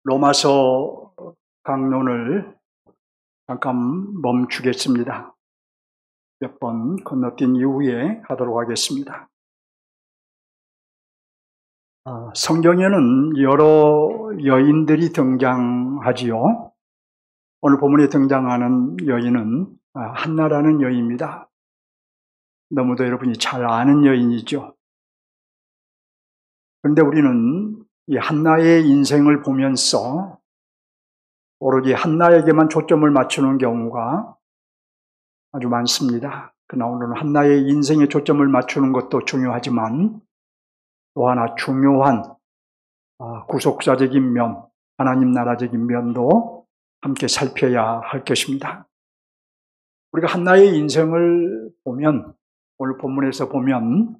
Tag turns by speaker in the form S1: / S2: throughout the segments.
S1: 로마서 강론을 잠깐 멈추겠습니다. 몇 번 건너뛴 이후에 하도록 하겠습니다. 성경에는 여러 여인들이 등장하지요. 오늘 본문에 등장하는 여인은 한나라는 여인입니다. 너무도 여러분이 잘 아는 여인이죠. 그런데 우리는 이 한나의 인생을 보면서 오로지 한나에게만 초점을 맞추는 경우가 아주 많습니다. 그러나 오늘은 한나의 인생에 초점을 맞추는 것도 중요하지만 또 하나 중요한 구속사적인 면, 하나님 나라적인 면도 함께 살펴야 할 것입니다. 우리가 한나의 인생을 보면, 오늘 본문에서 보면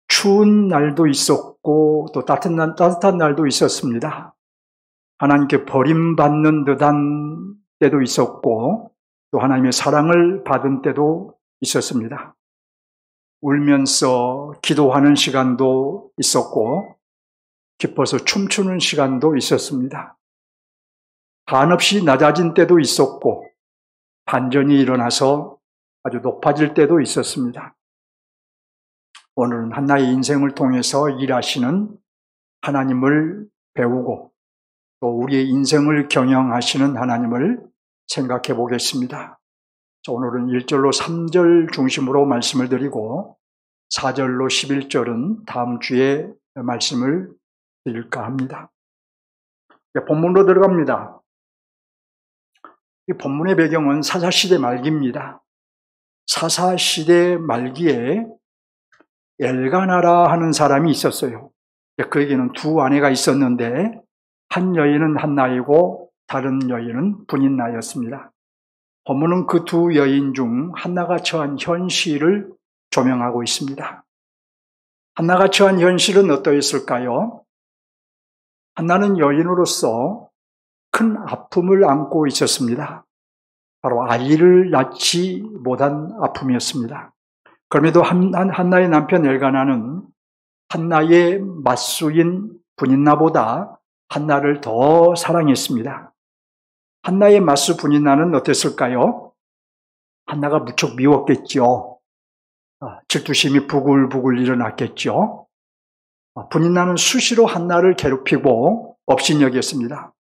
S1: 추운 날도 있었고 또 따뜻한 날도 있었습니다. 하나님께 버림받는 듯한 때도 있었고 또 하나님의 사랑을 받은 때도 있었습니다. 울면서 기도하는 시간도 있었고 기뻐서 춤추는 시간도 있었습니다. 한없이 낮아진 때도 있었고 반전이 일어나서 아주 높아질 때도 있었습니다. 오늘은 한나의 인생을 통해서 일하시는 하나님을 배우고 또 우리의 인생을 경영하시는 하나님을 생각해 보겠습니다. 오늘은 1절로 3절 중심으로 말씀을 드리고 4절로 11절은 다음 주에 말씀을 드릴까 합니다. 본문으로 들어갑니다. 이 본문의 배경은 사사시대 말기입니다. 사사시대 말기에 엘가나라 하는 사람이 있었어요. 그에게는 두 아내가 있었는데 한 여인은 한나이고 다른 여인은 분인나였습니다. 본문은 그 두 여인 중 한나가 처한 현실을 조명하고 있습니다. 한나가 처한 현실은 어떠했을까요? 한나는 여인으로서 큰 아픔을 안고 있었습니다. 바로 아이를 낳지 못한 아픔이었습니다. 그럼에도 한나의 남편 엘가나는 한나의 맞수인 분인나보다 한나를 더 사랑했습니다. 한나의 맞수 분인나는 어땠을까요? 한나가 무척 미웠겠죠. 질투심이 부글부글 일어났겠죠. 분인나는 수시로 한나를 괴롭히고 업신여겼습니다.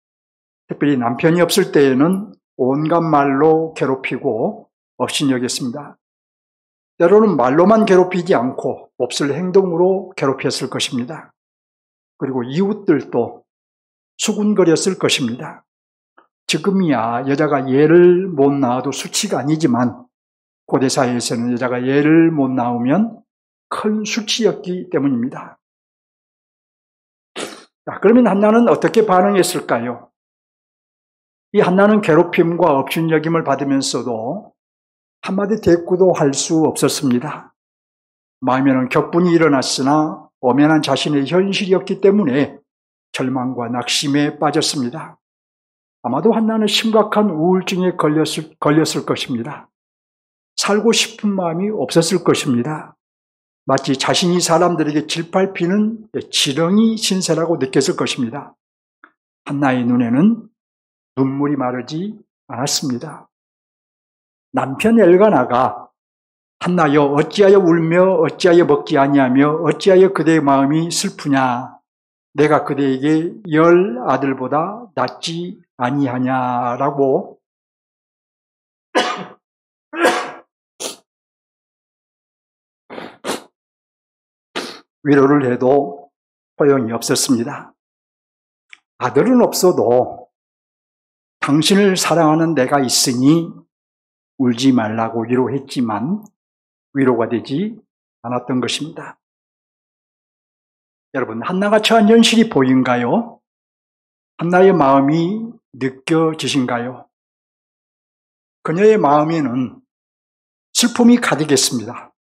S1: 특별히 남편이 없을 때에는 온갖 말로 괴롭히고 업신여겼습니다. 때로는 말로만 괴롭히지 않고 몹쓸 행동으로 괴롭혔을 것입니다. 그리고 이웃들도 수군거렸을 것입니다. 지금이야 여자가 애를 못 낳아도 수치가 아니지만 고대 사회에서는 여자가 애를 못 낳으면 큰 수치였기 때문입니다. 그러면 한나는 어떻게 반응했을까요? 이 한나는 괴롭힘과 업신여김을 받으면서도 한마디 대꾸도 할 수 없었습니다. 마음에는 격분이 일어났으나 엄연한 자신의 현실이었기 때문에 절망과 낙심에 빠졌습니다. 아마도 한나는 심각한 우울증에 걸렸을 것입니다. 살고 싶은 마음이 없었을 것입니다. 마치 자신이 사람들에게 질밟히는 지렁이 신세라고 느꼈을 것입니다. 한나의 눈에는 눈물이 마르지 않았습니다. 남편 엘가나가 한나여 어찌하여 울며 어찌하여 먹지 아니하며 어찌하여 그대의 마음이 슬프냐 내가 그대에게 10 아들보다 낫지 아니하냐라고 위로를 해도 소용이 없었습니다. 아들은 없어도 당신을 사랑하는 내가 있으니 울지 말라고 위로했지만 위로가 되지 않았던 것입니다. 여러분, 한나가 처한 현실이 보인가요? 한나의 마음이 느껴지신가요? 그녀의 마음에는 슬픔이 가득했습니다.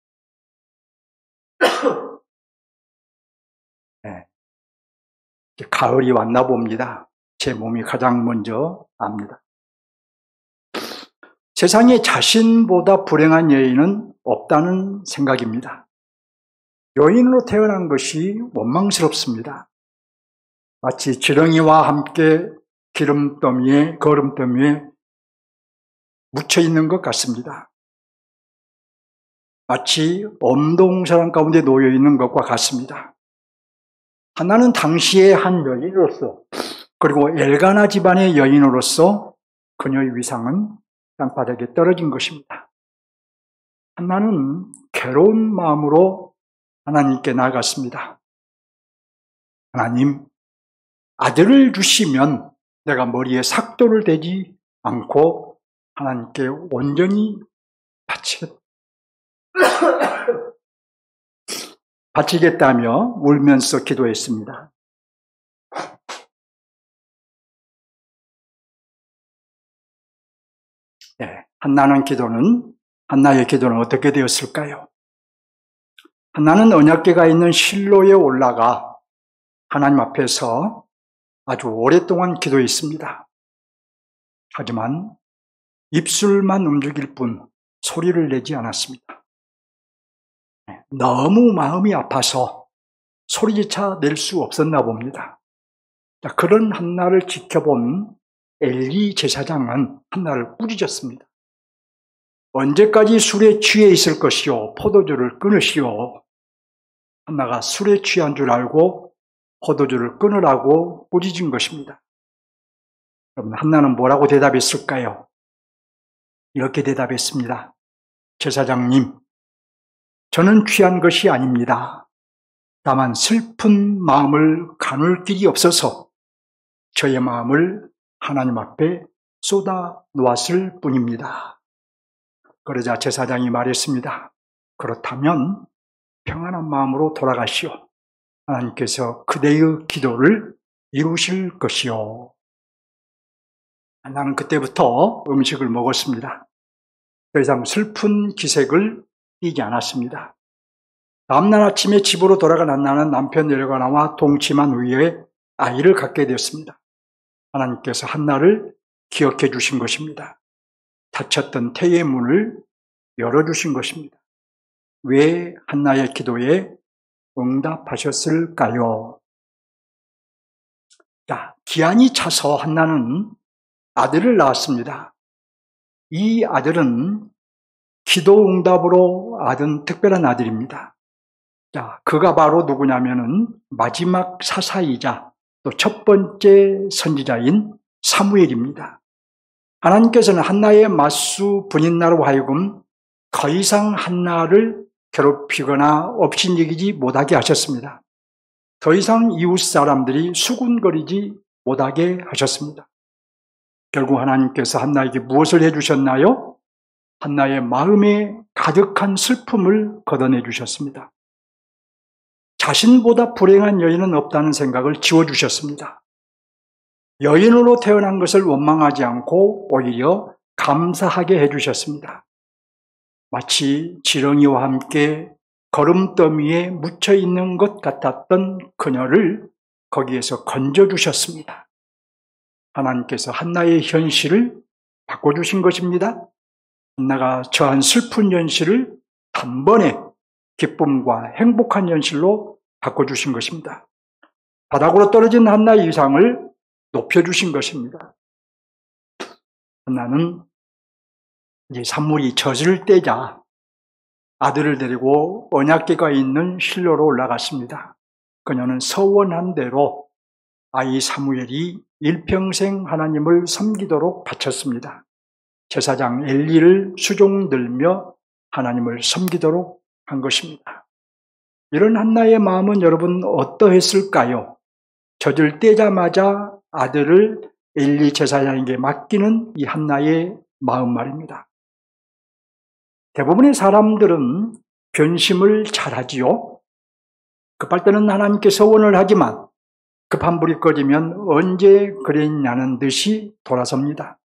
S1: 네. 가을이 왔나 봅니다. 제 몸이 가장 먼저 압니다. 세상에 자신보다 불행한 여인은 없다는 생각입니다. 여인으로 태어난 것이 원망스럽습니다. 마치 지렁이와 함께 거름더미에 묻혀 있는 것 같습니다. 마치 엄동사랑 가운데 놓여 있는 것과 같습니다. 한나는 당시의 한 여인으로서, 그리고 엘가나 집안의 여인으로서 그녀의 위상은 땅바닥에 떨어진 것입니다. 한나는 괴로운 마음으로 하나님께 나아갔습니다. 하나님, 아들을 주시면 내가 머리에 삭도를 대지 않고 하나님께 온전히 바치겠다며 울면서 기도했습니다. 네, 한나의 기도는 어떻게 되었을까요? 한나는 언약궤가 있는 실로에 올라가 하나님 앞에서 아주 오랫동안 기도했습니다. 하지만 입술만 움직일 뿐 소리를 내지 않았습니다. 너무 마음이 아파서 소리조차 낼 수 없었나 봅니다. 그런 한나를 지켜본 엘리 제사장은 한나를 꾸짖었습니다. 언제까지 술에 취해 있을 것이요, 포도주를 끊으시오. 한나가 술에 취한 줄 알고 포도주를 끊으라고 꾸짖은 것입니다. 여러분, 한나는 뭐라고 대답했을까요? 이렇게 대답했습니다. 제사장님, 저는 취한 것이 아닙니다. 다만 슬픈 마음을 가눌 길이 없어서 저의 마음을 하나님 앞에 쏟아 놓았을 뿐입니다. 그러자 제사장이 말했습니다. 그렇다면 평안한 마음으로 돌아가시오. 하나님께서 그대의 기도를 이루실 것이요. 나는 그때부터 음식을 먹었습니다. 더 이상 슬픈 기색을 띠지 않았습니다. 다음날 아침에 집으로 돌아간 한나는 남편 엘가나와 동침한 후에 아이를 갖게 되었습니다. 하나님께서 한나를 기억해 주신 것입니다. 닫혔던 태의 문을 열어주신 것입니다. 왜 한나의 기도에 응답하셨을까요? 기한이 차서 한나는 아들을 낳았습니다. 이 아들은 기도 응답으로 얻은 특별한 아들입니다. 그가 바로 누구냐면은 마지막 사사이자 또 첫 번째 선지자인 사무엘입니다. 하나님께서는 한나의 맞수 분인나로 하여금 더 이상 한나를 괴롭히거나 업신여기지 못하게 하셨습니다. 더 이상 이웃 사람들이 수군거리지 못하게 하셨습니다. 결국 하나님께서 한나에게 무엇을 해주셨나요? 한나의 마음에 가득한 슬픔을 걷어내 주셨습니다. 자신보다 불행한 여인은 없다는 생각을 지워주셨습니다. 여인으로 태어난 것을 원망하지 않고 오히려 감사하게 해주셨습니다. 마치 지렁이와 함께 거름더미에 묻혀 있는 것 같았던 그녀를 거기에서 건져주셨습니다. 하나님께서 한나의 현실을 바꿔주신 것입니다. 한나가 처한 슬픈 현실을 단번에 기쁨과 행복한 현실로 바꿔주신 것입니다. 바닥으로 떨어진 한나의 위상을 높여주신 것입니다. 한나는 이제 산물이 젖을 떼자 아들을 데리고 언약궤가 있는 실로로 올라갔습니다. 그녀는 서원한 대로 아이 사무엘이 일평생 하나님을 섬기도록 바쳤습니다. 제사장 엘리를 수종들며 하나님을 섬기도록 한 것입니다. 이런 한나의 마음은 여러분 어떠했을까요? 젖을 떼자마자 아들을 엘리 제사장에게 맡기는 이 한나의 마음 말입니다. 대부분의 사람들은 변심을 잘하지요. 급할 때는 하나님께 서원을 하지만 급한 불이 꺼지면 언제 그랬냐는 듯이 돌아섭니다.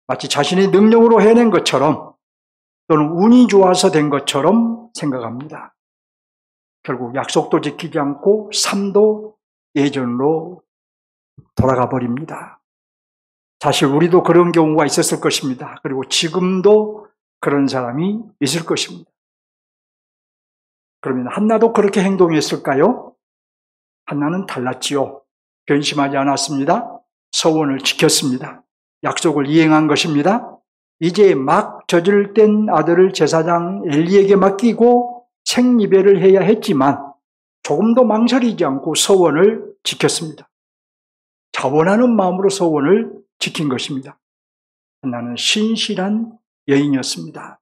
S1: 마치 자신의 능력으로 해낸 것처럼 또는 운이 좋아서 된 것처럼 생각합니다. 결국 약속도 지키지 않고 삶도 예전으로 돌아가 버립니다. 사실 우리도 그런 경우가 있었을 것입니다. 그리고 지금도 그런 사람이 있을 것입니다. 그러면 한나도 그렇게 행동했을까요? 한나는 달랐지요. 변심하지 않았습니다. 서원을 지켰습니다. 약속을 이행한 것입니다. 이제 막 저질된 아들을 제사장 엘리에게 맡기고 생리배를 해야 했지만 조금도 망설이지 않고 서원을 지켰습니다. 자원하는 마음으로 서원을 지킨 것입니다. 한나는 신실한 여인이었습니다.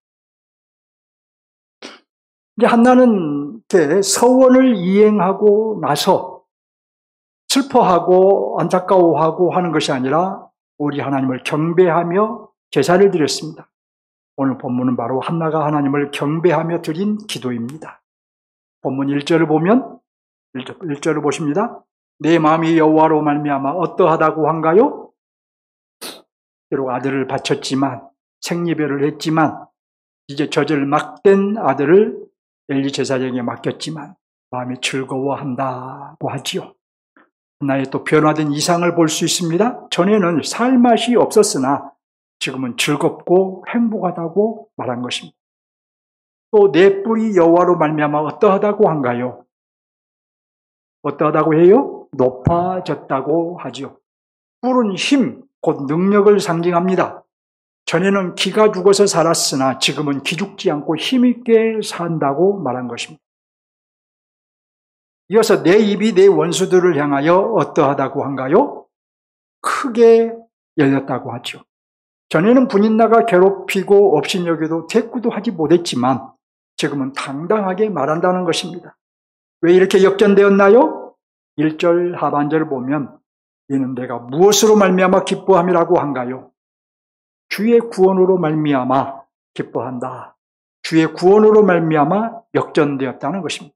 S1: 이제 한나는 서원을 이행하고 나서 슬퍼하고 안타까워하고 하는 것이 아니라 우리 하나님을 경배하며 제사를 드렸습니다. 오늘 본문은 바로 한나가 하나님을 경배하며 드린 기도입니다. 본문 1절을 보면 1절을 보십니다. 내 마음이 여호와로 말미암아 어떠하다고 한가요? 비록 아들을 바쳤지만 생리배를 했지만 이제 젖을 막된 아들을 엘리 제사장에게 맡겼지만 마음이 즐거워한다고 하지요. 한나의 또 변화된 이상을 볼 수 있습니다. 전에는 살맛이 없었으나 지금은 즐겁고 행복하다고 말한 것입니다. 또 내 뿔이 여호와로 말미암아 어떠하다고 한가요? 어떠하다고 해요? 높아졌다고 하지요. 뿔은 힘, 곧 능력을 상징합니다. 전에는 기가 죽어서 살았으나 지금은 기죽지 않고 힘있게 산다고 말한 것입니다. 이어서 내 입이 내 원수들을 향하여 어떠하다고 한가요? 크게 열렸다고 하죠. 전에는 분인나가 괴롭히고 업신여겨도 대꾸도 하지 못했지만 지금은 당당하게 말한다는 것입니다. 왜 이렇게 역전되었나요? 1절 하반절을 보면 이는 내가 무엇으로 말미암아 기뻐함이라고 한가요? 주의 구원으로 말미암아 기뻐한다. 주의 구원으로 말미암아 역전되었다는 것입니다.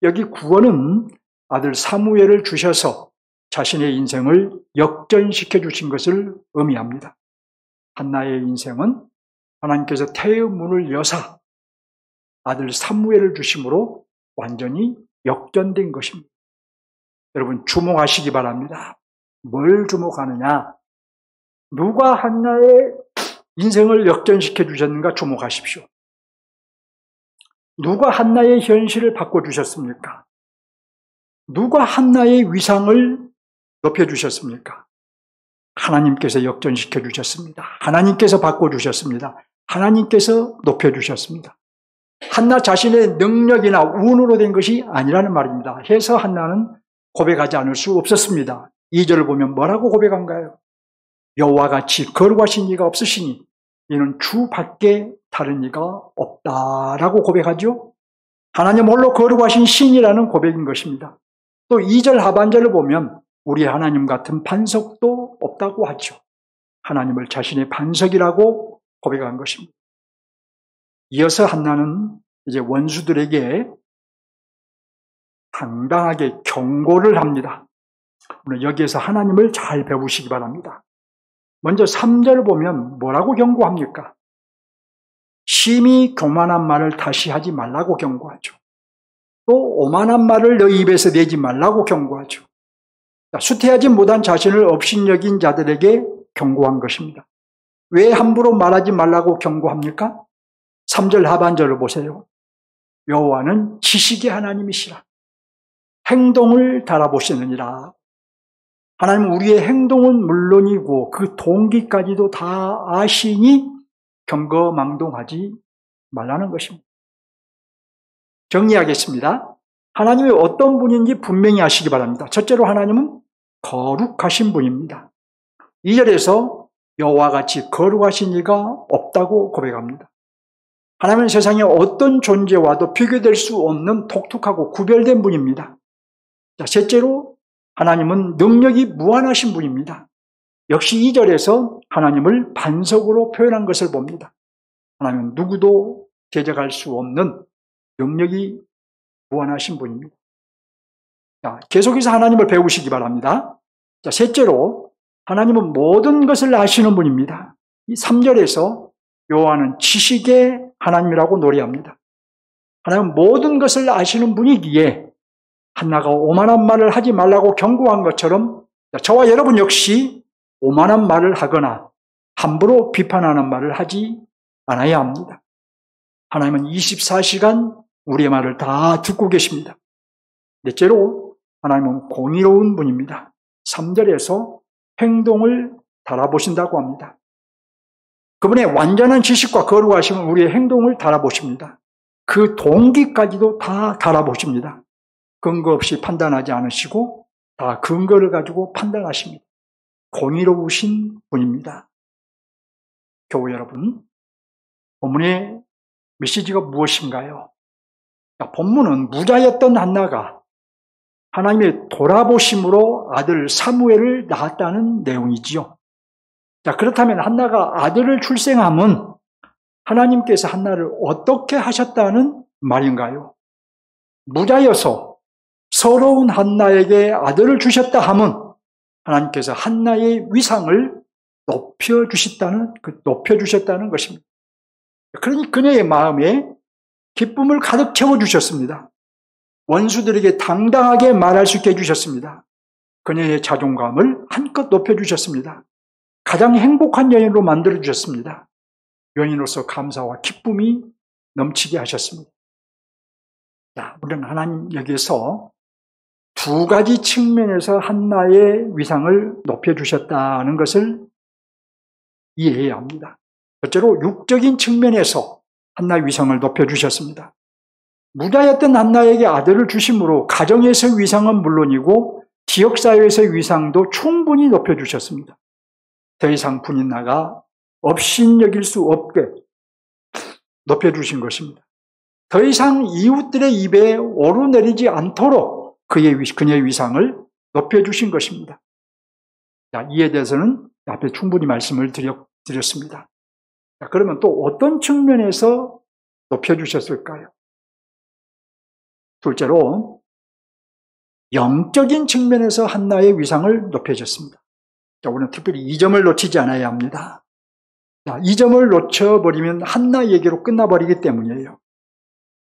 S1: 여기 구원은 아들 사무엘을 주셔서 자신의 인생을 역전시켜 주신 것을 의미합니다. 한나의 인생은 하나님께서 태의 문을 여사 아들 사무엘을 주심으로 완전히 역전된 것입니다. 여러분 주목하시기 바랍니다. 뭘 주목하느냐? 누가 한나의 인생을 역전시켜 주셨는가 주목하십시오. 누가 한나의 현실을 바꿔주셨습니까? 누가 한나의 위상을 높여주셨습니까? 하나님께서 역전시켜 주셨습니다. 하나님께서 바꿔주셨습니다. 하나님께서 높여주셨습니다. 한나 자신의 능력이나 운으로 된 것이 아니라는 말입니다. 해서 한나는 고백하지 않을 수 없었습니다. 2절을 보면 뭐라고 고백한가요? 여호와 같이 거룩하신 이가 없으시니 이는 주 밖에 다른 이가 없다라고 고백하죠. 하나님 홀로 거룩하신 신이라는 고백인 것입니다. 또 2절 하반절을 보면 우리 하나님 같은 반석도 없다고 하죠. 하나님을 자신의 반석이라고 고백한 것입니다. 이어서 한나는 이제 원수들에게 당당하게 경고를 합니다. 오늘 여기에서 하나님을 잘 배우시기 바랍니다. 먼저 3절을 보면 뭐라고 경고합니까? 심히 교만한 말을 다시 하지 말라고 경고하죠. 또 오만한 말을 너희 입에서 내지 말라고 경고하죠. 수태하지 못한 자신을 업신여긴 자들에게 경고한 것입니다. 왜 함부로 말하지 말라고 경고합니까? 3절 하반절을 보세요. 여호와는 지식의 하나님이시라. 행동을 달아보시느니라. 하나님은 우리의 행동은 물론이고 그 동기까지도 다 아시니 경거망동하지 말라는 것입니다. 정리하겠습니다. 하나님이 어떤 분인지 분명히 아시기 바랍니다. 첫째로 하나님은 거룩하신 분입니다. 2절에서 여호와 같이 거룩하신 이가 없다고 고백합니다. 하나님은 세상에 어떤 존재와도 비교될 수 없는 독특하고 구별된 분입니다. 자, 셋째로 하나님은 능력이 무한하신 분입니다. 역시 2절에서 하나님을 반석으로 표현한 것을 봅니다. 하나님은 누구도 대적할 수 없는 능력이 무한하신 분입니다. 자, 계속해서 하나님을 배우시기 바랍니다. 자, 셋째로 하나님은 모든 것을 아시는 분입니다. 이 3절에서 여호와는 지식의 하나님이라고 노래합니다. 하나님은 모든 것을 아시는 분이기에 한나가 오만한 말을 하지 말라고 경고한 것처럼 저와 여러분 역시 오만한 말을 하거나 함부로 비판하는 말을 하지 않아야 합니다. 하나님은 24시간 우리의 말을 다 듣고 계십니다. 넷째로 하나님은 공의로운 분입니다. 3절에서 행동을 달아보신다고 합니다. 그분의 완전한 지식과 거룩하심은 우리의 행동을 달아보십니다. 그 동기까지도 다 달아보십니다. 근거 없이 판단하지 않으시고 다 근거를 가지고 판단하십니다. 공의로우신 분입니다. 교우 여러분, 본문의 메시지가 무엇인가요? 본문은 무자였던 한나가 하나님의 돌아보심으로 아들 사무엘을 낳았다는 내용이지요. 자, 그렇다면 한나가 아들을 출생함은 하나님께서 한나를 어떻게 하셨다는 말인가요? 무자여서 서러운 한나에게 아들을 주셨다 함은 하나님께서 한나의 위상을 높여주셨다는 것입니다. 그러니 그녀의 마음에 기쁨을 가득 채워주셨습니다. 원수들에게 당당하게 말할 수 있게 해주셨습니다. 그녀의 자존감을 한껏 높여주셨습니다. 가장 행복한 여인으로 만들어주셨습니다. 여인으로서 감사와 기쁨이 넘치게 하셨습니다. 자, 우리는 하나님 여기에서 두 가지 측면에서 한나의 위상을 높여주셨다는 것을 이해해야 합니다. 첫째로 육적인 측면에서 한나의 위상을 높여주셨습니다. 무자였던 한나에게 아들을 주심으로 가정에서의 위상은 물론이고 지역사회에서의 위상도 충분히 높여주셨습니다. 더 이상 분인나가 업신여길 수 없게 높여주신 것입니다. 더 이상 이웃들의 입에 오르내리지 않도록 그녀의 위상을 높여주신 것입니다. 자, 이에 대해서는 앞에 충분히 말씀을 드렸습니다. 자, 그러면 또 어떤 측면에서 높여주셨을까요? 둘째로 영적인 측면에서 한나의 위상을 높여줬습니다. 자, 우리는 특별히 이 점을 놓치지 않아야 합니다. 자, 이 점을 놓쳐버리면 한나 얘기로 끝나버리기 때문이에요.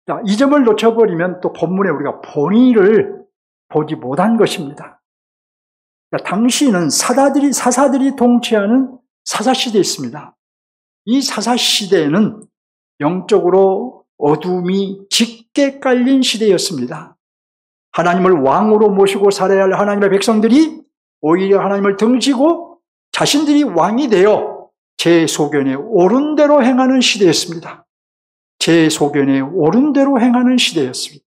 S1: 자, 이 점을 놓쳐버리면 또 본문에 우리가 본의를 보지 못한 것입니다. 자, 당시는 사사들이 통치하는 사사시대에 있습니다. 이 사사시대에는 영적으로 어둠이 짙게 깔린 시대였습니다. 하나님을 왕으로 모시고 살아야 할 하나님의 백성들이 오히려 하나님을 등지고 자신들이 왕이 되어 제 소견에 옳은 대로 행하는 시대였습니다. 제 소견에 옳은 대로 행하는 시대였습니다.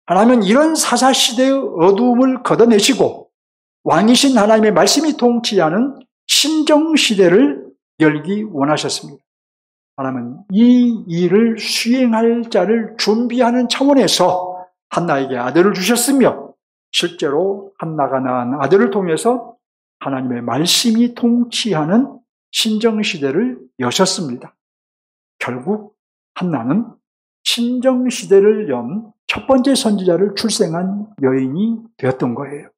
S1: 하나님은 이런 사사시대의 어두움을 걷어내시고 왕이신 하나님의 말씀이 통치하는 신정시대를 열기 원하셨습니다. 하나님은 이 일을 수행할 자를 준비하는 차원에서 한나에게 아들을 주셨으며 실제로 한나가 낳은 아들을 통해서 하나님의 말씀이 통치하는 신정시대를 여셨습니다. 결국 한나는 신정시대를 연 첫 번째 선지자를 출생한 여인이 되었던 거예요.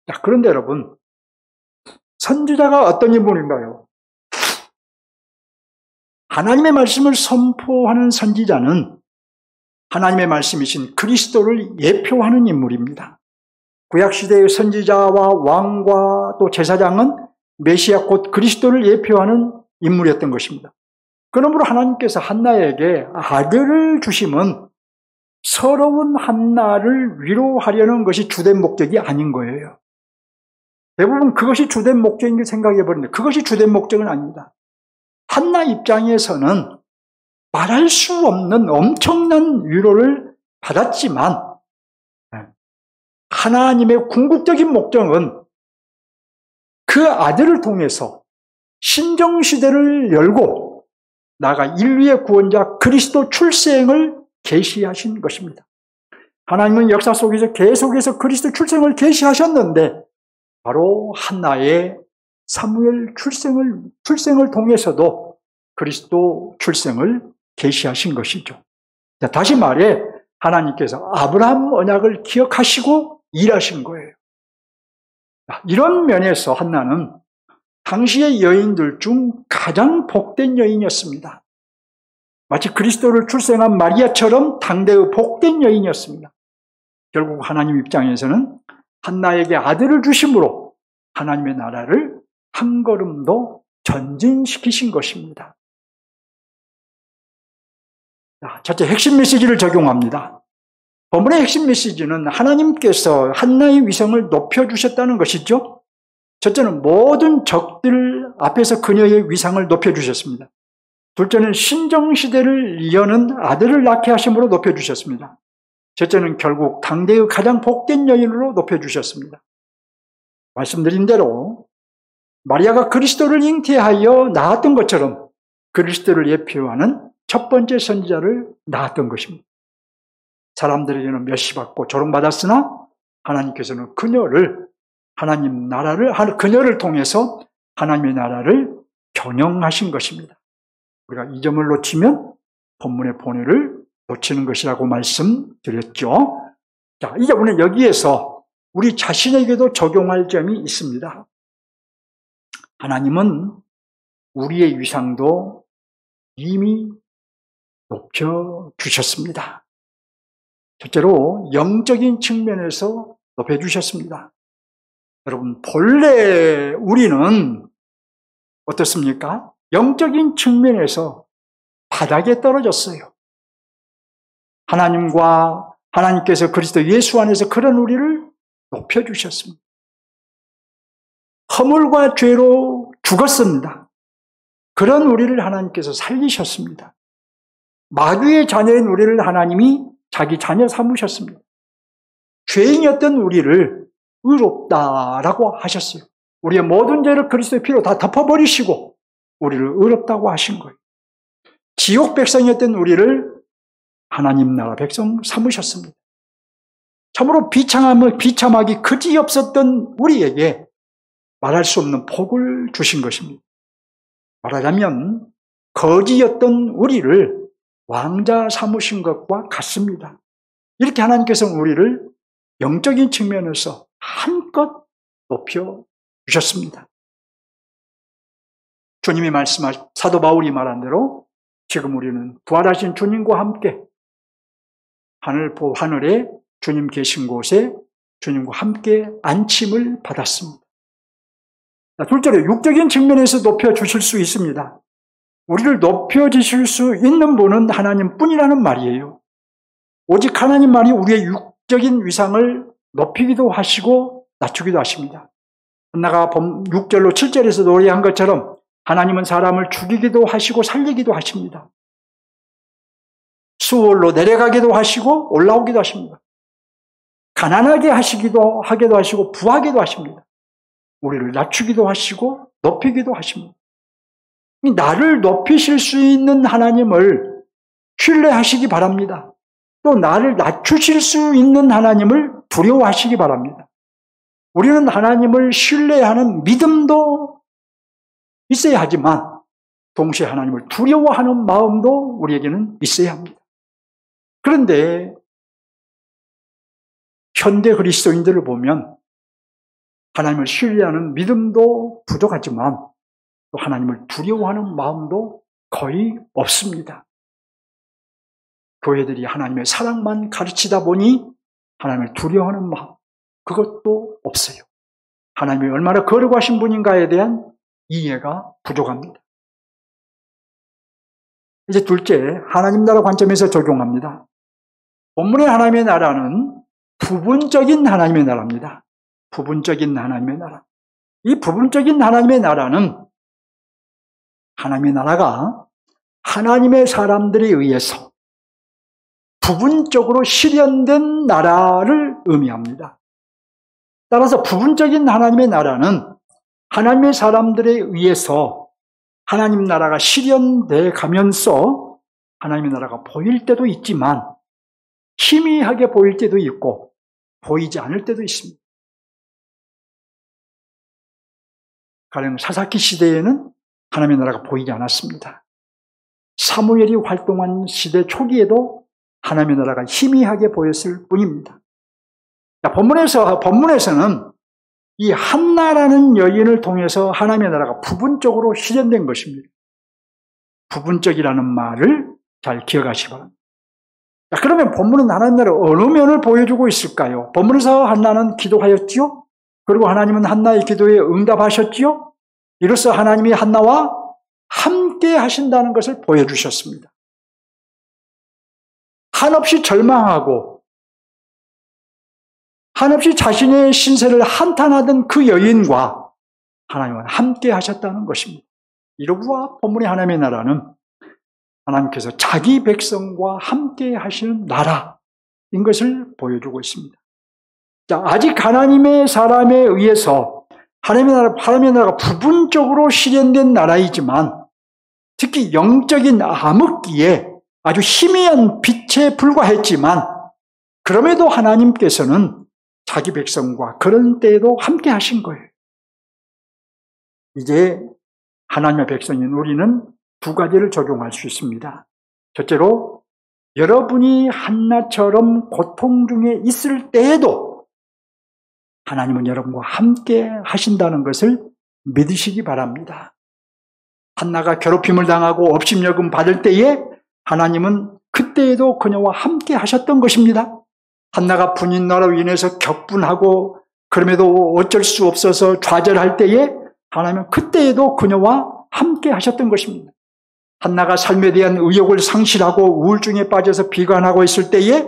S1: 자, 그런데 여러분, 선지자가 어떤 인물인가요? 하나님의 말씀을 선포하는 선지자는 하나님의 말씀이신 그리스도를 예표하는 인물입니다. 구약시대의 선지자와 왕과 또 제사장은 메시아 곧 그리스도를 예표하는 인물이었던 것입니다. 그러므로 하나님께서 한나에게 아들을 주심은 서러운 한나를 위로하려는 것이 주된 목적이 아닌 거예요. 대부분 그것이 주된 목적인 걸 생각해버리는데 그것이 주된 목적은 아닙니다. 한나 입장에서는 말할 수 없는 엄청난 위로를 받았지만 하나님의 궁극적인 목적은 그 아들을 통해서 신정시대를 열고 나아가 인류의 구원자 그리스도 출생을 계시하신 것입니다. 하나님은 역사 속에서 계속해서 그리스도 출생을 계시하셨는데 바로 한나의 사무엘 출생을 통해서도 그리스도 출생을 계시하신 것이죠. 자, 다시 말해 하나님께서 아브라함 언약을 기억하시고 일하신 거예요. 이런 면에서 한나는 당시의 여인들 중 가장 복된 여인이었습니다. 마치 그리스도를 출생한 마리아처럼 당대의 복된 여인이었습니다. 결국 하나님 입장에서는 한나에게 아들을 주심으로 하나님의 나라를 한 걸음 더 전진시키신 것입니다. 자, 첫째 핵심 메시지를 적용합니다. 본문의 핵심 메시지는 하나님께서 한나의 위성을 높여주셨다는 것이죠. 첫째는 모든 적들 앞에서 그녀의 위상을 높여주셨습니다. 둘째는 신정시대를 여는 아들을 낳게 하심으로 높여주셨습니다. 셋째는 결국 당대의 가장 복된 여인으로 높여주셨습니다. 말씀드린 대로 마리아가 그리스도를 잉태하여 낳았던 것처럼 그리스도를 예표하는 첫 번째 선지자를 낳았던 것입니다. 사람들에게는 멸시받고 조롱받았으나 하나님께서는 그녀를 그녀를 통해서 하나님의 나라를 경영하신 것입니다. 우리가 이 점을 놓치면 본문의 본의를 놓치는 것이라고 말씀드렸죠. 자, 이제 우리는 여기에서 우리 자신에게도 적용할 점이 있습니다. 하나님은 우리의 위상도 이미 높여주셨습니다. 첫째로 영적인 측면에서 높여주셨습니다. 여러분, 본래 우리는 어떻습니까? 영적인 측면에서 바닥에 떨어졌어요. 하나님께서 그리스도 예수 안에서 그런 우리를 높여주셨습니다. 허물과 죄로 죽었습니다. 그런 우리를 하나님께서 살리셨습니다. 마귀의 자녀인 우리를 하나님이 자기 자녀 삼으셨습니다. 죄인이었던 우리를 의롭다라고 하셨어요. 우리의 모든 죄를 그리스도의 피로 다 덮어버리시고 우리를 의롭다고 하신 거예요. 지옥 백성이었던 우리를 하나님 나라 백성 삼으셨습니다. 참으로 비참하기 그지없었던 우리에게 말할 수 없는 복을 주신 것입니다. 말하자면 거지였던 우리를 왕자 삼으신 것과 같습니다. 이렇게 하나님께서는 우리를 영적인 측면에서 한껏 높여주셨습니다. 주님이 말씀하신 사도 바울이 말한 대로 지금 우리는 부활하신 주님과 함께 하늘에 주님 계신 곳에 주님과 함께 안침을 받았습니다. 둘째로 육적인 측면에서 높여주실 수 있습니다. 우리를 높여주실 수 있는 분은 하나님뿐이라는 말이에요. 오직 하나님만이 우리의 육적인 위상을 높이기도 하시고 낮추기도 하십니다. 한나가 6절로 7절에서 노래한 것처럼 하나님은 사람을 죽이기도 하시고 살리기도 하십니다. 수월로 내려가기도 하시고 올라오기도 하십니다. 가난하게 하기도 하시고 부하기도 하십니다. 우리를 낮추기도 하시고 높이기도 하십니다. 나를 높이실 수 있는 하나님을 신뢰하시기 바랍니다. 또 나를 낮추실 수 있는 하나님을 두려워하시기 바랍니다. 우리는 하나님을 신뢰하는 믿음도 있어야 하지만 동시에 하나님을 두려워하는 마음도 우리에게는 있어야 합니다. 그런데 현대 그리스도인들을 보면 하나님을 신뢰하는 믿음도 부족하지만 또 하나님을 두려워하는 마음도 거의 없습니다. 교회들이 하나님의 사랑만 가르치다 보니 하나님을 두려워하는 마음, 그것도 없어요. 하나님이 얼마나 거룩하신 분인가에 대한 이해가 부족합니다. 이제 둘째, 하나님 나라 관점에서 적용합니다. 본문의 하나님의 나라는 부분적인 하나님의 나라입니다. 부분적인 하나님의 나라. 이 부분적인 하나님의 나라는 하나님의 나라가 하나님의 사람들에 의해서 부분적으로 실현된 나라를 의미합니다. 따라서 부분적인 하나님의 나라는 하나님의 사람들에 의해서 하나님 나라가 실현돼 가면서 하나님의 나라가 보일 때도 있지만 희미하게 보일 때도 있고 보이지 않을 때도 있습니다. 가령 사사기 시대에는 하나님의 나라가 보이지 않았습니다. 사무엘이 활동한 시대 초기에도 하나님의 나라가 희미하게 보였을 뿐입니다. 본문에서는 이 한나라는 여인을 통해서 하나님의 나라가 부분적으로 실현된 것입니다. 부분적이라는 말을 잘 기억하시기 바랍니다. 그러면 본문은 하나님 나라의 어느 면을 보여주고 있을까요? 본문에서 한나는 기도하였지요? 그리고 하나님은 한나의 기도에 응답하셨지요? 이로써 하나님이 한나와 함께 하신다는 것을 보여주셨습니다. 한없이 절망하고 한없이 자신의 신세를 한탄하던 그 여인과 하나님은 함께 하셨다는 것입니다. 이로부와 본문의 하나님의 나라는 하나님께서 자기 백성과 함께 하시는 나라인 것을 보여주고 있습니다. 자, 아직 하나님의 사람에 의해서 하나님의 나라가 부분적으로 실현된 나라이지만 특히 영적인 암흑기에 아주 희미한 빛에 불과했지만 그럼에도 하나님께서는 자기 백성과 그런 때에도 함께 하신 거예요. 이제 하나님의 백성인 우리는 두 가지를 적용할 수 있습니다. 첫째로 여러분이 한나처럼 고통 중에 있을 때에도 하나님은 여러분과 함께 하신다는 것을 믿으시기 바랍니다. 한나가 괴롭힘을 당하고 업심여금 받을 때에 하나님은 그때에도 그녀와 함께 하셨던 것입니다. 한나가 분인나로 인해서 격분하고 그럼에도 어쩔 수 없어서 좌절할 때에 하나님은 그때에도 그녀와 함께 하셨던 것입니다. 한나가 삶에 대한 의욕을 상실하고 우울증에 빠져서 비관하고 있을 때에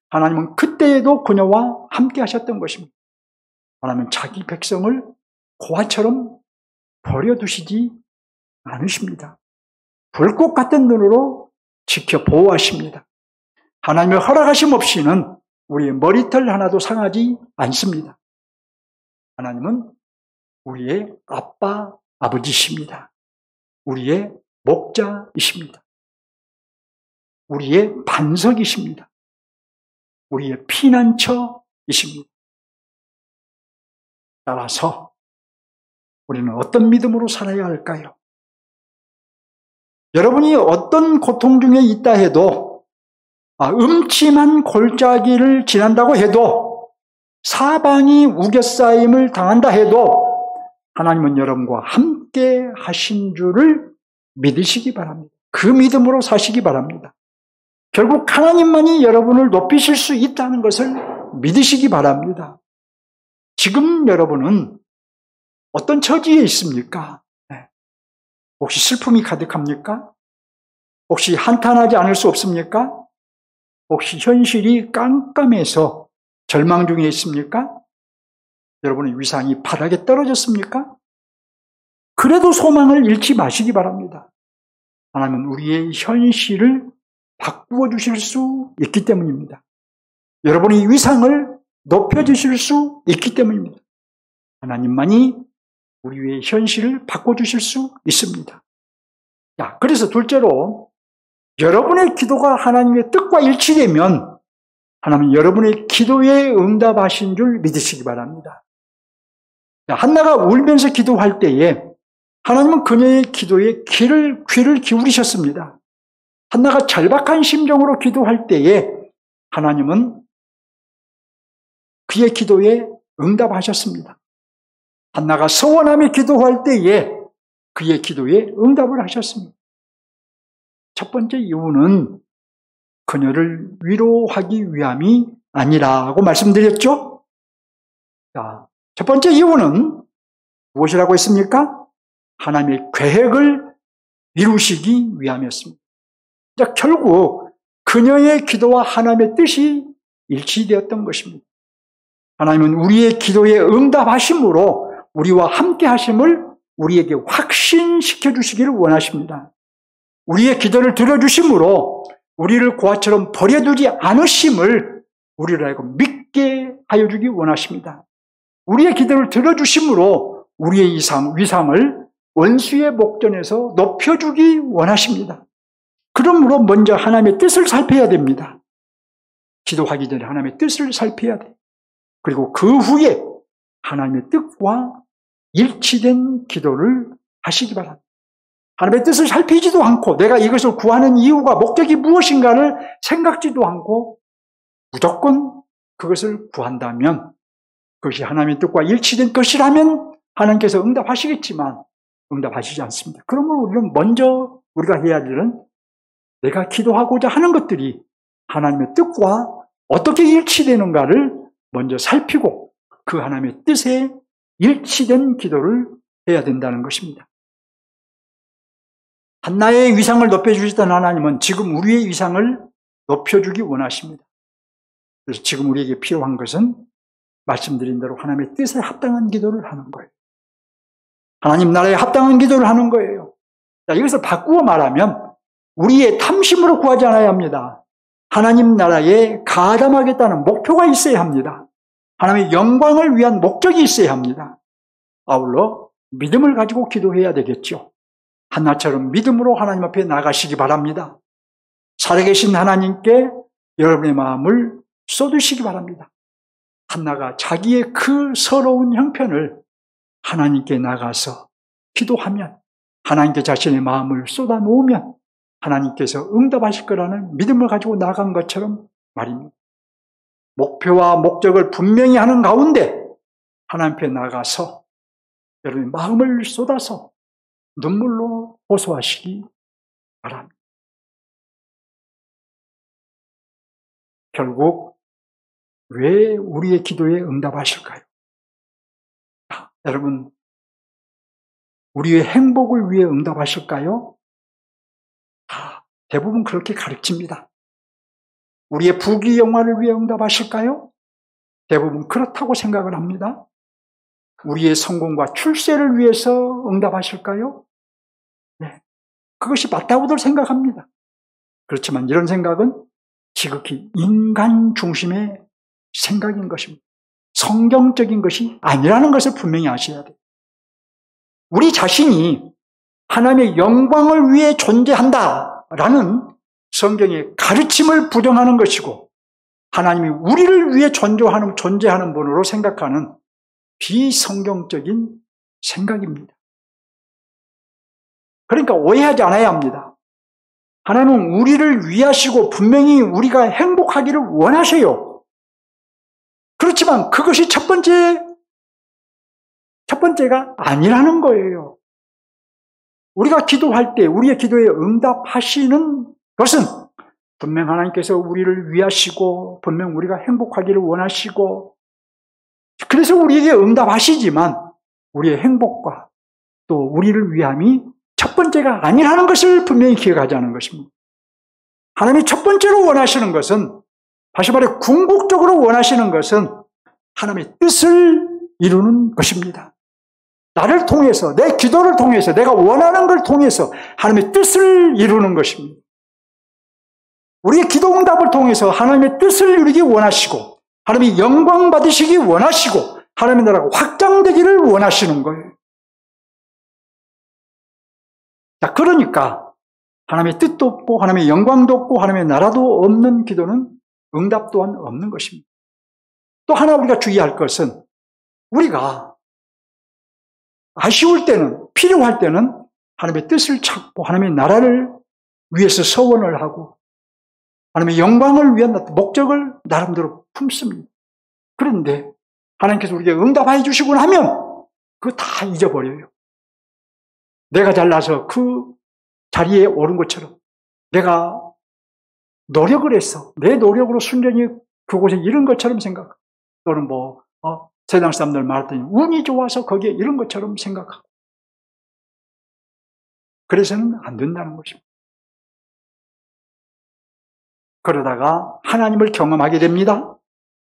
S1: 하나님은 그때에도 그녀와 함께 하셨던 것입니다. 하나님은 자기 백성을 고아처럼 버려두시지 않으십니다. 불꽃 같은 눈으로 지켜 보호하십니다. 하나님의 허락하심 없이는 우리의 머리털 하나도 상하지 않습니다. 하나님은 우리의 아빠, 아버지십니다. 우리의 목자이십니다. 우리의 반석이십니다. 우리의 피난처이십니다. 따라서 우리는 어떤 믿음으로 살아야 할까요? 여러분이 어떤 고통 중에 있다 해도 음침한 골짜기를 지난다고 해도 사방이 우겨싸임을 당한다 해도 하나님은 여러분과 함께 하신 줄을 믿으시기 바랍니다. 그 믿음으로 사시기 바랍니다. 결국 하나님만이 여러분을 높이실 수 있다는 것을 믿으시기 바랍니다. 지금 여러분은 어떤 처지에 있습니까? 혹시 슬픔이 가득합니까? 혹시 한탄하지 않을 수 없습니까? 혹시 현실이 깜깜해서 절망 중에 있습니까? 여러분의 위상이 바닥에 떨어졌습니까? 그래도 소망을 잃지 마시기 바랍니다. 하나님은 우리의 현실을 바꾸어 주실 수 있기 때문입니다. 여러분의 위상을 높여주실 수 있기 때문입니다. 하나님만이 우리의 현실을 바꿔주실 수 있습니다. 자, 그래서 둘째로 여러분의 기도가 하나님의 뜻과 일치되면 하나님은 여러분의 기도에 응답하신 줄 믿으시기 바랍니다. 자, 한나가 울면서 기도할 때에 하나님은 그녀의 기도에 귀를 기울이셨습니다. 한나가 절박한 심정으로 기도할 때에 하나님은 그의 기도에 응답하셨습니다. 한나가 서원하며 기도할 때에 그의 기도에 응답을 하셨습니다. 첫 번째 이유는 그녀를 위로하기 위함이 아니라고 말씀드렸죠? 자, 첫 번째 이유는 무엇이라고 했습니까? 하나님의 계획을 이루시기 위함이었습니다. 자, 결국 그녀의 기도와 하나님의 뜻이 일치되었던 것입니다. 하나님은 우리의 기도에 응답하심으로 우리와 함께 하심을 우리에게 확신시켜 주시기를 원하십니다. 우리의 기도를 들어주심으로 우리를 고아처럼 버려두지 않으심을 우리를 알고 믿게 하여 주기 원하십니다. 우리의 기도를 들어주심으로 우리의 위상을 원수의 목전에서 높여주기 원하십니다. 그러므로 먼저 하나님의 뜻을 살펴야 됩니다. 기도하기 전에 하나님의 뜻을 살펴야 돼요. 그리고 그 후에 하나님의 뜻과 일치된 기도를 하시기 바랍니다. 하나님의 뜻을 살피지도 않고 내가 이것을 구하는 이유가 목적이 무엇인가를 생각지도 않고 무조건 그것을 구한다면 그것이 하나님의 뜻과 일치된 것이라면 하나님께서 응답하시겠지만 응답하시지 않습니다. 그러므로 우리는 먼저 우리가 해야 할 일은 내가 기도하고자 하는 것들이 하나님의 뜻과 어떻게 일치되는가를 먼저 살피고 그 하나님의 뜻에 일치된 기도를 해야 된다는 것입니다. 한나의 위상을 높여주시던 하나님은 지금 우리의 위상을 높여주기 원하십니다. 그래서 지금 우리에게 필요한 것은 말씀드린 대로 하나님의 뜻에 합당한 기도를 하는 거예요. 하나님 나라에 합당한 기도를 하는 거예요. 자, 이것을 바꾸어 말하면 우리의 탐심으로 구하지 않아야 합니다. 하나님 나라에 가담하겠다는 목표가 있어야 합니다. 하나님의 영광을 위한 목적이 있어야 합니다. 아울러 믿음을 가지고 기도해야 되겠죠. 한나처럼 믿음으로 하나님 앞에 나가시기 바랍니다. 살아계신 하나님께 여러분의 마음을 쏟으시기 바랍니다. 한나가 자기의 그 서러운 형편을 하나님께 나가서 기도하면, 하나님께 자신의 마음을 쏟아놓으면 하나님께서 응답하실 거라는 믿음을 가지고 나간 것처럼 말입니다. 목표와 목적을 분명히 하는 가운데 하나님 앞에 나가서 여러분의 마음을 쏟아서 눈물로 호소하시기 바랍니다. 결국 왜 우리의 기도에 응답하실까요? 여러분, 우리의 행복을 위해 응답하실까요? 대부분 그렇게 가르칩니다. 우리의 부귀 영화를 위해 응답하실까요? 대부분 그렇다고 생각을 합니다. 우리의 성공과 출세를 위해서 응답하실까요? 네, 그것이 맞다고들 생각합니다. 그렇지만 이런 생각은 지극히 인간 중심의 생각인 것입니다. 성경적인 것이 아니라는 것을 분명히 아셔야 돼요. 우리 자신이 하나님의 영광을 위해 존재한다라는 성경의 가르침을 부정하는 것이고, 하나님이 우리를 위해 존재하는 분으로 생각하는 비성경적인 생각입니다. 그러니까 오해하지 않아야 합니다. 하나님은 우리를 위하시고 분명히 우리가 행복하기를 원하세요. 그렇지만 그것이 첫 번째가 아니라는 거예요. 우리가 기도할 때 우리의 기도에 응답하시는 것은 분명 하나님께서 우리를 위하시고 분명 우리가 행복하기를 원하시고, 그래서 우리에게 응답하시지만 우리의 행복과 또 우리를 위함이 첫 번째가 아니라는 것을 분명히 기억하자는 것입니다. 하나님이 첫 번째로 원하시는 것은, 다시 말해 궁극적으로 원하시는 것은 하나님의 뜻을 이루는 것입니다. 나를 통해서, 내 기도를 통해서, 내가 원하는 걸 통해서 하나님의 뜻을 이루는 것입니다. 우리의 기도 응답을 통해서 하나님의 뜻을 이루기 원하시고, 하나님이 영광 받으시기 원하시고, 하나님의 나라가 확장되기를 원하시는 거예요. 자, 그러니까 하나님의 뜻도 없고 하나님의 영광도 없고 하나님의 나라도 없는 기도는 응답 또한 없는 것입니다. 또 하나 우리가 주의할 것은, 우리가 아쉬울 때는, 필요할 때는 하나님의 뜻을 찾고 하나님의 나라를 위해서 서원을 하고 하나님의 영광을 위한 목적을 나름대로 품습니다. 그런데 하나님께서 우리에게 응답해 주시고 나면 그거 다 잊어버려요. 내가 잘나서 그 자리에 오른 것처럼, 내가 노력을 해서 내 노력으로 순전히 그곳에 이른 것처럼 생각하고, 또는 세상 사람들 말했더니 운이 좋아서 거기에 이른 것처럼 생각하고, 그래서는 안 된다는 것입니다. 그러다가 하나님을 경험하게 됩니다.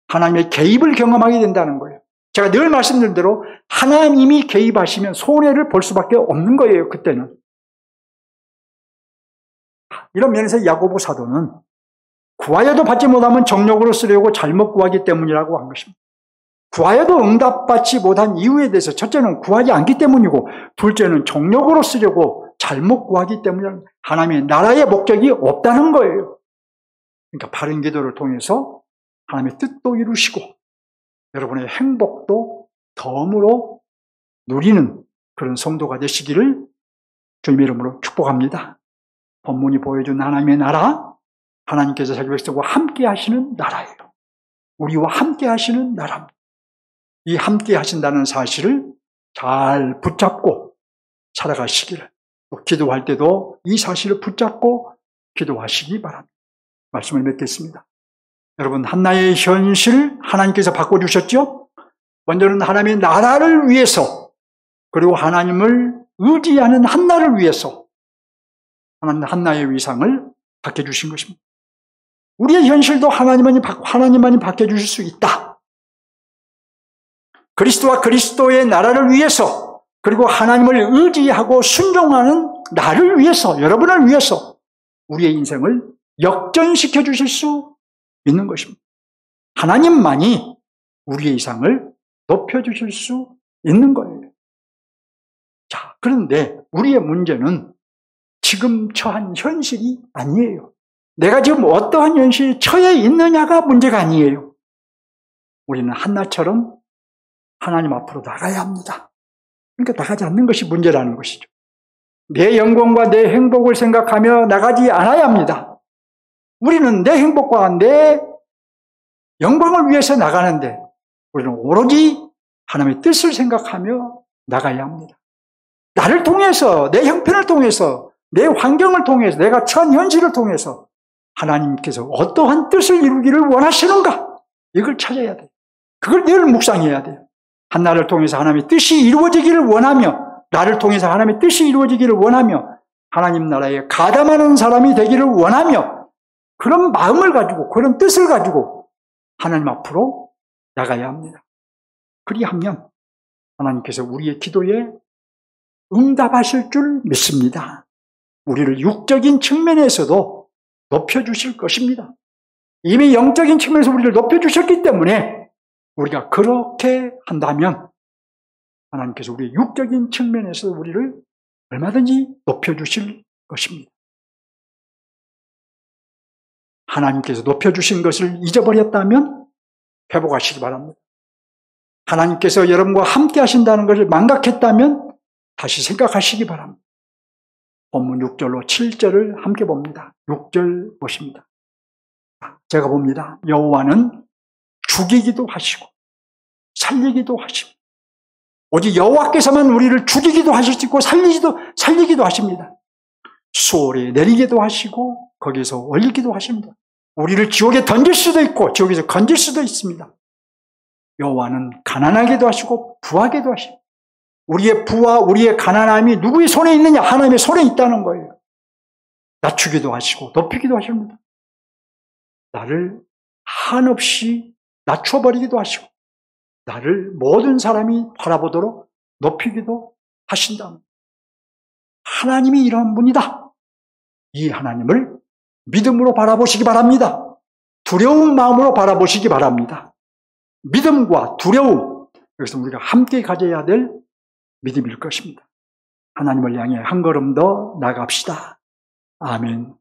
S1: 하나님의 개입을 경험하게 된다는 거예요. 제가 늘 말씀드린 대로 하나님이 개입하시면 손해를 볼 수밖에 없는 거예요, 그때는. 이런 면에서 야고보 사도는 구하여도 받지 못하면 정욕으로 쓰려고 잘못 구하기 때문이라고 한 것입니다. 구하여도 응답받지 못한 이유에 대해서 첫째는 구하지 않기 때문이고, 둘째는 정욕으로 쓰려고 잘못 구하기 때문에 하나님의 나라의 목적이 없다는 거예요. 그러니까 바른 기도를 통해서 하나님의 뜻도 이루시고 여러분의 행복도 덤으로 누리는 그런 성도가 되시기를 주님의 이름으로 축복합니다. 본문이 보여준 하나님의 나라, 하나님께서 자기 백성과 함께 하시는 나라예요. 우리와 함께 하시는 나라입니다. 이 함께 하신다는 사실을 잘 붙잡고 살아가시기를, 또 기도할 때도 이 사실을 붙잡고 기도하시기 바랍니다. 말씀을 맺겠습니다. 여러분, 한나의 현실을 하나님께서 바꿔주셨죠? 먼저는 하나님의 나라를 위해서, 그리고 하나님을 의지하는 한나를 위해서 한나의 위상을 바꿔주신 것입니다. 우리의 현실도 하나님만이 바꿔주실 수 있다. 그리스도와 그리스도의 나라를 위해서, 그리고 하나님을 의지하고 순종하는 나를 위해서, 여러분을 위해서 우리의 인생을 역전시켜 주실 수 있는 것입니다. 하나님만이 우리의 이상을 높여 주실 수 있는 거예요. 자, 그런데 우리의 문제는 지금 처한 현실이 아니에요. 내가 지금 어떠한 현실에 처해 있느냐가 문제가 아니에요. 우리는 한나처럼 하나님 앞으로 나가야 합니다. 그러니까 나가지 않는 것이 문제라는 것이죠. 내 영광과 내 행복을 생각하며 나가지 않아야 합니다. 우리는 내 행복과 내 영광을 위해서 나가는데 우리는 오로지 하나님의 뜻을 생각하며 나가야 합니다. 나를 통해서, 내 형편을 통해서, 내 환경을 통해서, 내가 처한 현실을 통해서 하나님께서 어떠한 뜻을 이루기를 원하시는가? 이걸 찾아야 돼요. 그걸 늘 묵상해야 돼요. 한나를 통해서 하나님의 뜻이 이루어지기를 원하며, 나를 통해서 하나님의 뜻이 이루어지기를 원하며, 하나님 나라에 가담하는 사람이 되기를 원하며, 그런 마음을 가지고, 그런 뜻을 가지고 하나님 앞으로 나가야 합니다. 그리하면 하나님께서 우리의 기도에 응답하실 줄 믿습니다. 우리를 육적인 측면에서도 높여주실 것입니다. 이미 영적인 측면에서 우리를 높여주셨기 때문에 우리가 그렇게 한다면 하나님께서 우리의 육적인 측면에서 우리를 얼마든지 높여주실 것입니다. 하나님께서 높여주신 것을 잊어버렸다면 회복하시기 바랍니다. 하나님께서 여러분과 함께 하신다는 것을 망각했다면 다시 생각하시기 바랍니다. 본문 6절로 7절을 함께 봅니다. 6절 보십니다. 제가 봅니다. 여호와는 죽이기도 하시고 살리기도 하십니다. 오직 여호와께서만 우리를 죽이기도 하실 수 있고 살리기도 하십니다. 수월에 내리기도 하시고 거기서 올리기도 하십니다. 우리를 지옥에 던질 수도 있고 지옥에서 건질 수도 있습니다. 여호와는 가난하게도 하시고 부하게도 하십니다. 우리의 부와 우리의 가난함이 누구의 손에 있느냐? 하나님의 손에 있다는 거예요. 낮추기도 하시고 높이기도 하십니다. 나를 한없이 낮춰버리기도 하시고 나를 모든 사람이 바라보도록 높이기도 하신다. 하나님이 이런 분이다. 이 하나님을 믿음으로 바라보시기 바랍니다. 두려운 마음으로 바라보시기 바랍니다. 믿음과 두려움, 여기서 우리가 함께 가져야 될 믿음일 것입니다. 하나님을 향해 한 걸음 더 나갑시다. 아멘.